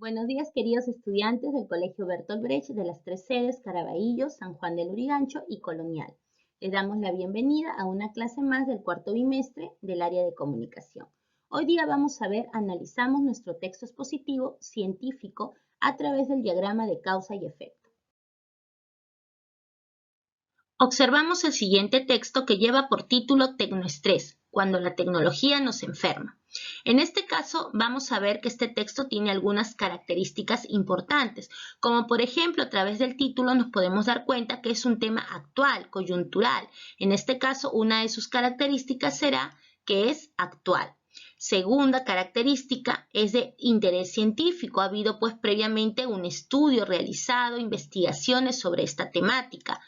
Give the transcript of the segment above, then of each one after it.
Buenos días, queridos estudiantes del Colegio Bertolt Brecht de las tres sedes Caraballo, San Juan del Lurigancho y Colonial. Les damos la bienvenida a una clase más del cuarto bimestre del área de comunicación. Hoy día vamos a ver, analizamos nuestro texto expositivo científico a través del diagrama de causa y efecto. Observamos el siguiente texto que lleva por título Tecnoestrés, cuando la tecnología nos enferma. En este caso vamos a ver que este texto tiene algunas características importantes, como por ejemplo a través del título nos podemos dar cuenta que es un tema actual, coyuntural. En este caso una de sus características será que es actual. Segunda característica es de interés científico. Ha habido pues previamente un estudio realizado, investigaciones sobre esta temática.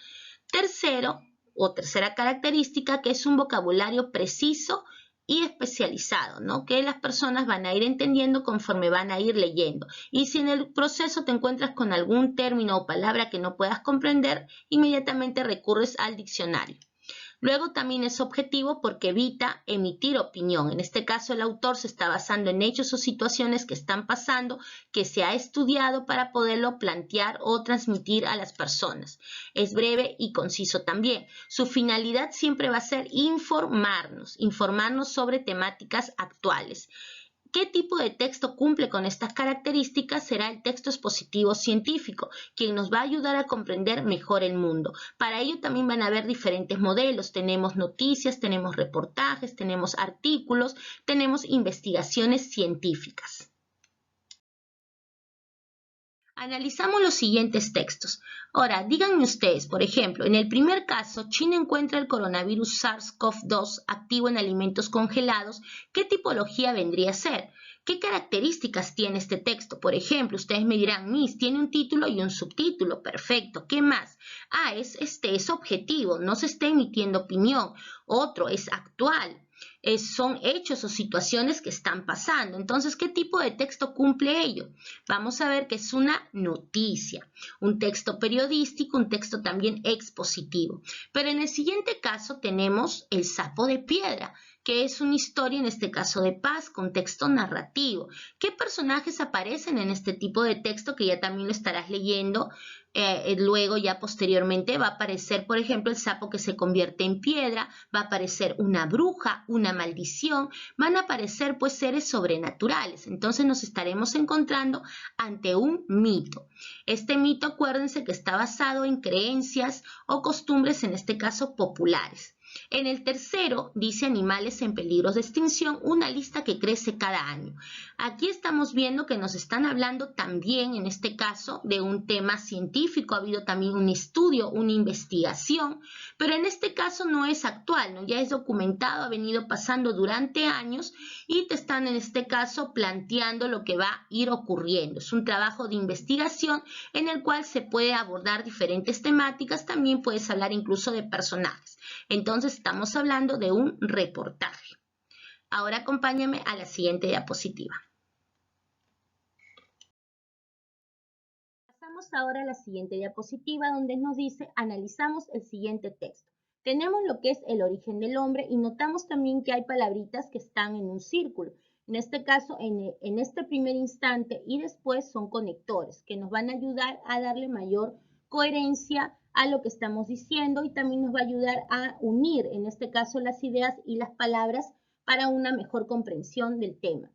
Tercera característica, que es un vocabulario preciso y especializado, ¿no? Que las personas van a ir entendiendo conforme van a ir leyendo. Y si en el proceso te encuentras con algún término o palabra que no puedas comprender, inmediatamente recurres al diccionario. Luego también es objetivo porque evita emitir opinión. En este caso el autor se está basando en hechos o situaciones que están pasando, que se ha estudiado para poderlo plantear o transmitir a las personas. Es breve y conciso también. Su finalidad siempre va a ser informarnos sobre temáticas actuales. ¿Qué tipo de texto cumple con estas características? Será el texto expositivo científico, quien nos va a ayudar a comprender mejor el mundo. Para ello también van a haber diferentes modelos. Tenemos noticias, tenemos reportajes, tenemos artículos, tenemos investigaciones científicas. Analizamos los siguientes textos. Ahora, díganme ustedes, por ejemplo, en el primer caso, China encuentra el coronavirus SARS-CoV-2 activo en alimentos congelados. ¿Qué tipología vendría a ser? ¿Qué características tiene este texto? Por ejemplo, ustedes me dirán, Miss, tiene un título y un subtítulo. Perfecto. ¿Qué más? Es objetivo, no se está emitiendo opinión. Otro, es actual. Son hechos o situaciones que están pasando. Entonces, ¿qué tipo de texto cumple ello? Vamos a ver que es una noticia, un texto periodístico, un texto también expositivo. Pero en el siguiente caso tenemos el sapo de piedra, que es una historia, en este caso de paz, con texto narrativo. ¿Qué personajes aparecen en este tipo de texto que ya también lo estarás leyendo? Luego ya posteriormente va a aparecer, por ejemplo, el sapo que se convierte en piedra, va a aparecer una bruja, una maldición, van a aparecer pues seres sobrenaturales. Entonces nos estaremos encontrando ante un mito. Este mito, acuérdense que está basado en creencias o costumbres, en este caso populares. En el tercero dice animales en peligro de extinción, una lista que crece cada año. Aquí estamos viendo que nos están hablando también, en este caso, de un tema científico. Ha habido también un estudio, una investigación, pero en este caso no es actual, ¿no? Ya es documentado, ha venido pasando durante años y te están en este caso planteando lo que va a ir ocurriendo. Es un trabajo de investigación en el cual se puede abordar diferentes temáticas, también puedes hablar incluso de personajes. Entonces estamos hablando de un reportaje. Ahora acompáñame a la siguiente diapositiva. Pasamos ahora a la siguiente diapositiva donde nos dice, analizamos el siguiente texto. Tenemos lo que es el origen del hombre y notamos también que hay palabritas que están en un círculo. En este caso, en este primer instante y después son conectores que nos van a ayudar a darle mayor coherencia a lo que estamos diciendo y también nos va a ayudar a unir, en este caso, las ideas y las palabras para una mejor comprensión del tema.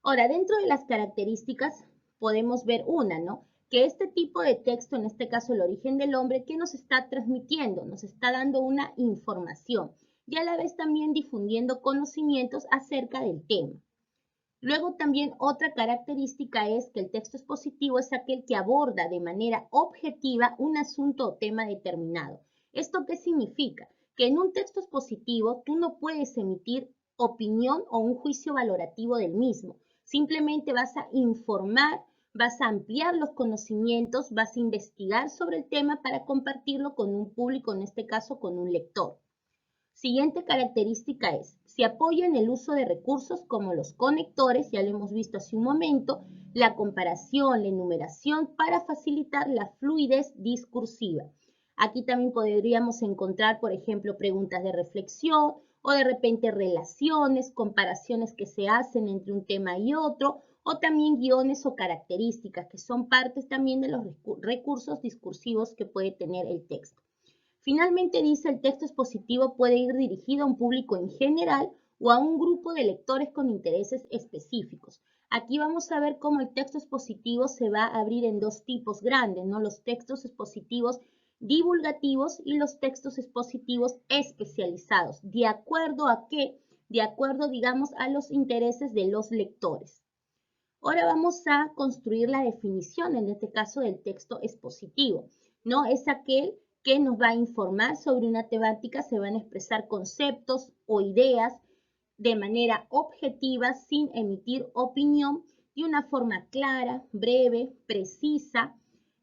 Ahora, dentro de las características podemos ver una, ¿no? Que este tipo de texto, en este caso el origen del hombre, ¿qué nos está transmitiendo? Nos está dando una información y a la vez también difundiendo conocimientos acerca del tema. Luego también otra característica es que el texto expositivo es aquel que aborda de manera objetiva un asunto o tema determinado. ¿Esto qué significa? Que en un texto expositivo tú no puedes emitir opinión o un juicio valorativo del mismo. Simplemente vas a informar, vas a ampliar los conocimientos, vas a investigar sobre el tema para compartirlo con un público, en este caso con un lector. Siguiente característica es, se apoya en el uso de recursos como los conectores, ya lo hemos visto hace un momento, la comparación, la enumeración para facilitar la fluidez discursiva. Aquí también podríamos encontrar, por ejemplo, preguntas de reflexión o de repente relaciones, comparaciones que se hacen entre un tema y otro, o también guiones o características, que son partes también de los recursos discursivos que puede tener el texto. Finalmente dice, el texto expositivo puede ir dirigido a un público en general o a un grupo de lectores con intereses específicos. Aquí vamos a ver cómo el texto expositivo se va a abrir en dos tipos grandes, ¿no? Los textos expositivos divulgativos y los textos expositivos especializados. ¿De acuerdo a qué? De acuerdo, digamos, a los intereses de los lectores. Ahora vamos a construir la definición, en este caso, del texto expositivo, ¿no? Es aquel que nos va a informar sobre una temática, se van a expresar conceptos o ideas de manera objetiva, sin emitir opinión, de una forma clara, breve, precisa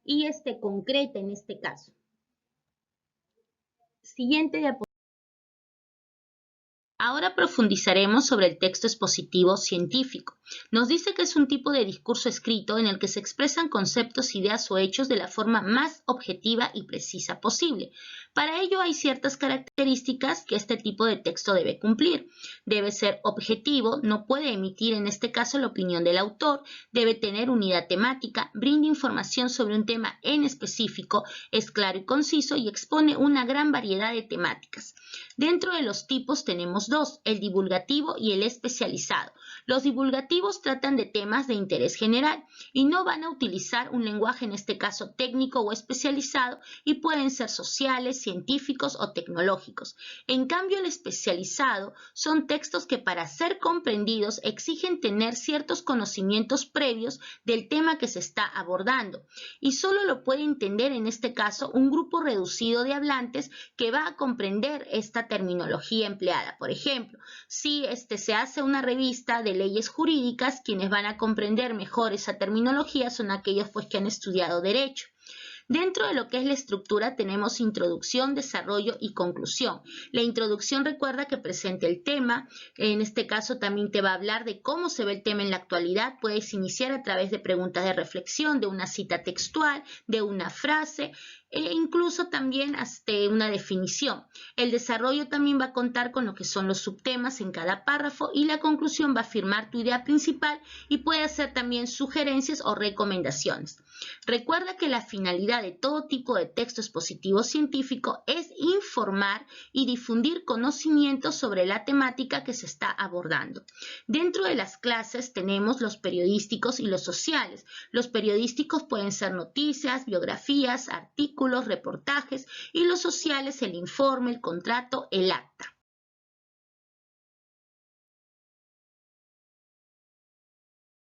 y concreta en este caso. Siguiente diapositiva. Ahora profundizaremos sobre el texto expositivo científico. Nos dice que es un tipo de discurso escrito en el que se expresan conceptos, ideas o hechos de la forma más objetiva y precisa posible. Para ello hay ciertas características que este tipo de texto debe cumplir. Debe ser objetivo, no puede emitir en este caso la opinión del autor, debe tener unidad temática, brinda información sobre un tema en específico, es claro y conciso y expone una gran variedad de temáticas. Dentro de los tipos tenemos dos, el divulgativo y el especializado. Los divulgativos tratan de temas de interés general y no van a utilizar un lenguaje, en este caso técnico o especializado, y pueden ser sociales, científicos o tecnológicos. En cambio, el especializado son textos que para ser comprendidos exigen tener ciertos conocimientos previos del tema que se está abordando y solo lo puede entender en este caso un grupo reducido de hablantes que va a comprender esta terminología empleada. Por ejemplo, si se hace una revista de leyes jurídicas, quienes van a comprender mejor esa terminología son aquellos que han estudiado derecho. Dentro de lo que es la estructura tenemos introducción, desarrollo y conclusión. La introducción recuerda que presenta el tema, en este caso también te va a hablar de cómo se ve el tema en la actualidad, puedes iniciar a través de preguntas de reflexión, de una cita textual, de una frase e incluso también hasta una definición. El desarrollo también va a contar con lo que son los subtemas en cada párrafo y la conclusión va a afirmar tu idea principal y puede hacer también sugerencias o recomendaciones. Recuerda que la finalidad de todo tipo de texto expositivo científico es informar y difundir conocimientos sobre la temática que se está abordando. Dentro de las clases tenemos los periodísticos y los sociales. Los periodísticos pueden ser noticias, biografías, artículos, reportajes y los sociales el informe, el contrato, el acta.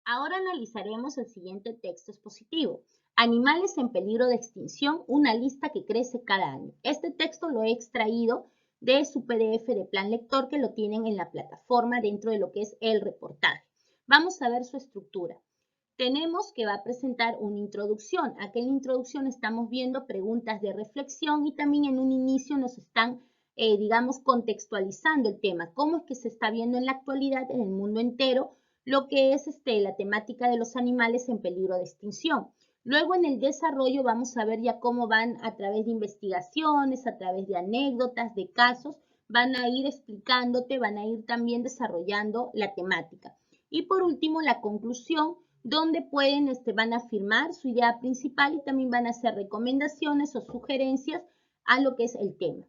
Ahora analizaremos el siguiente texto expositivo. Animales en peligro de extinción, una lista que crece cada año. Este texto lo he extraído de su PDF de plan lector que lo tienen en la plataforma dentro de lo que es el reportaje. Vamos a ver su estructura. Tenemos que va a presentar una introducción. Aquí en la introducción estamos viendo preguntas de reflexión y también en un inicio nos están, digamos, contextualizando el tema. Cómo es que se está viendo en la actualidad en el mundo entero lo que es la temática de los animales en peligro de extinción. Luego en el desarrollo vamos a ver ya cómo van a través de investigaciones, a través de anécdotas, de casos, van a ir explicándote, van a ir también desarrollando la temática. Y por último la conclusión, donde van a afirmar su idea principal y también van a hacer recomendaciones o sugerencias a lo que es el tema.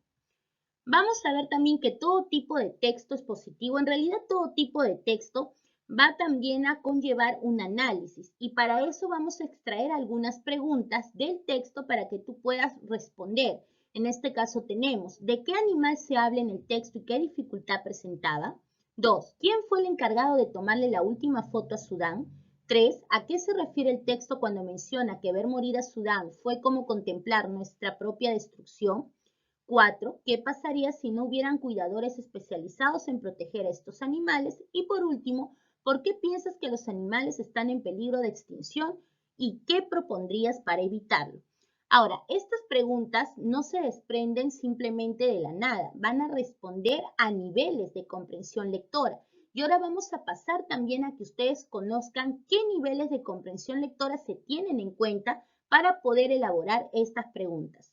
Vamos a ver también que todo tipo de texto expositivo, en realidad todo tipo de texto, va también a conllevar un análisis y para eso vamos a extraer algunas preguntas del texto para que tú puedas responder. En este caso tenemos, ¿de qué animal se habla en el texto y qué dificultad presentaba? 2. ¿Quién fue el encargado de tomarle la última foto a Sudán? 3. ¿A qué se refiere el texto cuando menciona que ver morir a Sudán fue como contemplar nuestra propia destrucción? 4. ¿Qué pasaría si no hubieran cuidadores especializados en proteger a estos animales? Y por último, ¿por qué piensas que los animales están en peligro de extinción? ¿Y qué propondrías para evitarlo? Ahora, estas preguntas no se desprenden simplemente de la nada, van a responder a niveles de comprensión lectora. Y ahora vamos a pasar también a que ustedes conozcan qué niveles de comprensión lectora se tienen en cuenta para poder elaborar estas preguntas.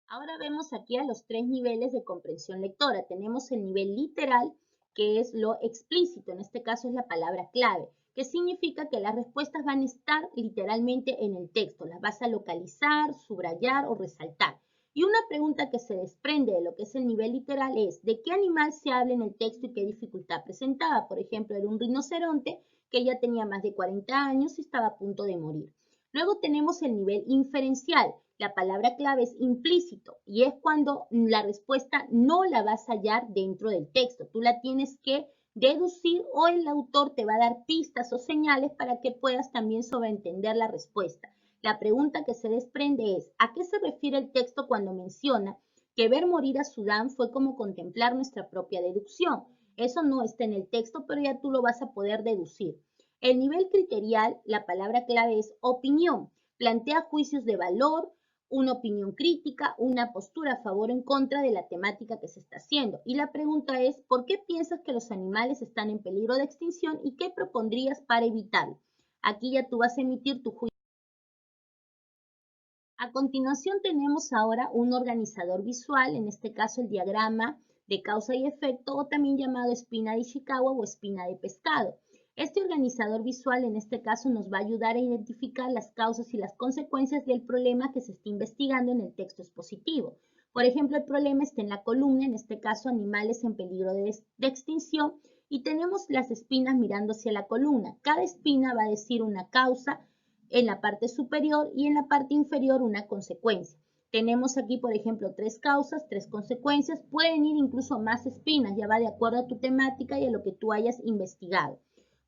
Ahora vemos aquí a los tres niveles de comprensión lectora. Tenemos el nivel literal, que es lo explícito, en este caso es la palabra clave, que significa que las respuestas van a estar literalmente en el texto, las vas a localizar, subrayar o resaltar. Y una pregunta que se desprende de lo que es el nivel literal es, ¿de qué animal se habla en el texto y qué dificultad presentaba? Por ejemplo, era un rinoceronte que ya tenía más de 40 años y estaba a punto de morir. Luego tenemos el nivel inferencial. La palabra clave es implícito y es cuando la respuesta no la vas a hallar dentro del texto. Tú la tienes que deducir o el autor te va a dar pistas o señales para que puedas también sobreentender la respuesta. La pregunta que se desprende es, ¿a qué se refiere el texto cuando menciona que ver morir a Sudán fue como contemplar nuestra propia deducción? Eso no está en el texto, pero ya tú lo vas a poder deducir. El nivel criterial, la palabra clave es opinión. Plantea juicios de valor, una opinión crítica, una postura a favor o en contra de la temática que se está haciendo. Y la pregunta es, ¿por qué piensas que los animales están en peligro de extinción y qué propondrías para evitarlo? Aquí ya tú vas a emitir tu juicio. A continuación tenemos ahora un organizador visual, en este caso el diagrama de causa y efecto o también llamado espina de Ishikawa o espina de pescado. Este organizador visual en este caso nos va a ayudar a identificar las causas y las consecuencias del problema que se está investigando en el texto expositivo. Por ejemplo, el problema está en la columna, en este caso animales en peligro de extinción, y tenemos las espinas mirando hacia la columna. Cada espina va a decir una causa en la parte superior y en la parte inferior una consecuencia. Tenemos aquí, por ejemplo, 3 causas, 3 consecuencias. Pueden ir incluso más espinas, ya va de acuerdo a tu temática y a lo que tú hayas investigado.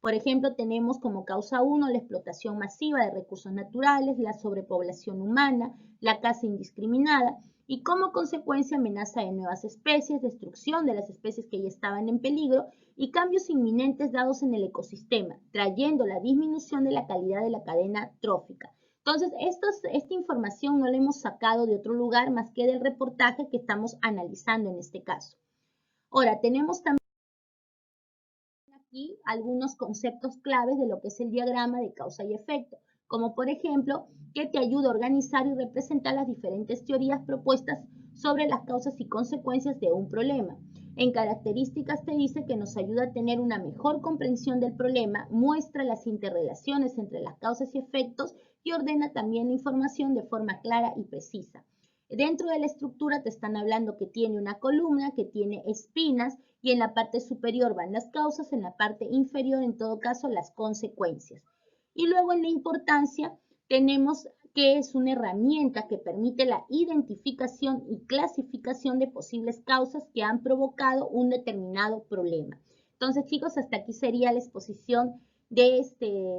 Por ejemplo, tenemos como causa 1 la explotación masiva de recursos naturales, la sobrepoblación humana, la caza indiscriminada y como consecuencia amenaza de nuevas especies, destrucción de las especies que ya estaban en peligro y cambios inminentes dados en el ecosistema, trayendo la disminución de la calidad de la cadena trófica. Entonces, esta información no la hemos sacado de otro lugar más que del reportaje que estamos analizando en este caso. Ahora, tenemos también aquí algunos conceptos claves de lo que es el diagrama de causa y efecto, como por ejemplo, que te ayuda a organizar y representar las diferentes teorías propuestas sobre las causas y consecuencias de un problema. En características te dice que nos ayuda a tener una mejor comprensión del problema, muestra las interrelaciones entre las causas y efectos y ordena también la información de forma clara y precisa. Dentro de la estructura te están hablando que tiene una columna, que tiene espinas y en la parte superior van las causas, en la parte inferior en todo caso las consecuencias. Y luego en la importancia tenemos que es una herramienta que permite la identificación y clasificación de posibles causas que han provocado un determinado problema. Entonces chicos, hasta aquí sería la exposición de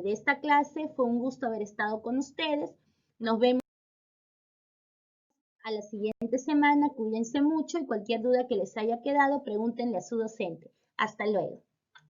esta clase. Fue un gusto haber estado con ustedes. Nos vemos a la siguiente semana, cuídense mucho y cualquier duda que les haya quedado, pregúntenle a su docente. Hasta luego.